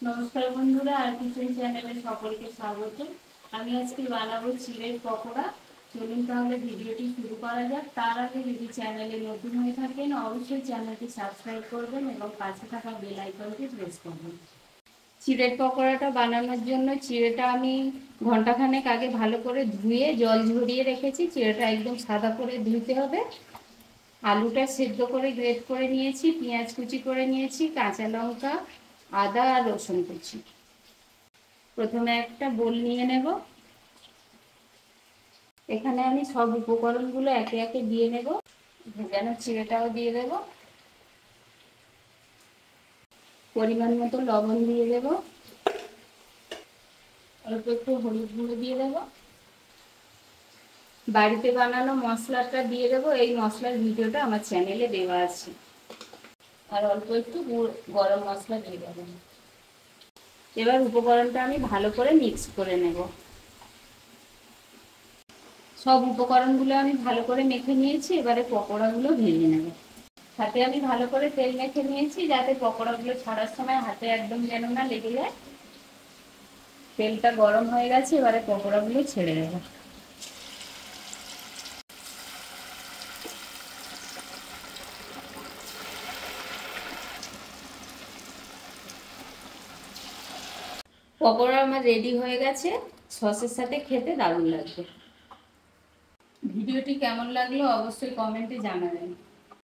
নমস্কার বন্ধুরা, আর কিচেন চ্যানেলে সকলকে স্বাগত। আমি আজকে বানাবো চিড়ের পকোড়া। চলুন তাহলে ভিডিওটি শুরু করা যাক। তার আগে যদি চ্যানেলে নতুন হয়ে থাকেন অবশ্যই চ্যানেলটি সাবস্ক্রাইব করবেন এবং পাশে থাকা বেল আইকনটি প্রেস করবেন। চিড়ের পকোড়াটা বানানোর জন্য চিড়েটা আমি ঘন্টাখানেক আগে ভালো করে ধুয়ে জল ঝরিয়ে রেখেছি। চিড়েটা একদম সাদা করে ধুতে হবে। আলুটা সেদ্ধ করে গ্রেট করে নিয়েছি, পেঁয়াজ কুচি করে নিয়েছি, কাঁচা লঙ্কা, আদা আর রসুন কুচি। প্রথমে একটা বোল নিয়ে নেব। এখানে আমি সব উপকরণগুলো একে একে দিয়ে নেব। ভেজানো চিড়েটাও দিয়ে দেব। পরিমাণ মতো লবণ দিয়ে দেব। অল্প একটু হলুদ গুঁড়ো দিয়ে দেব। বাড়িতে বানানো মশলাটা দিয়ে দেব। এই মশলার ভিডিওটা আমার চ্যানেলে দেওয়া আছে। আর অল্প একটু গরম মশলা দিয়ে দেব। এবার উপকরণটা আমি ভালো করে মিক্স করে নেব। সব উপকরণগুলো আমি ভালো করে মেখে নিয়েছি। এবারে পকোড়াগুলো ভেজে নেব। হাতে আমি ভালো করে তেল মেখে নিয়েছি, যাতে পকোড়াগুলো ছাড়ার সময় হাতে একদম যেন না লেগে যায়। তেলটা গরম হয়ে গেছে, এবারে পকোড়াগুলো ছেড়ে দেব। পকোড়া আমার রেডি হয়ে গেছে। সসের সাথে খেতে দারুণ লাগবে। ভিডিওটি কেমন লাগলো অবশ্যই কমেন্টে জানাবেন।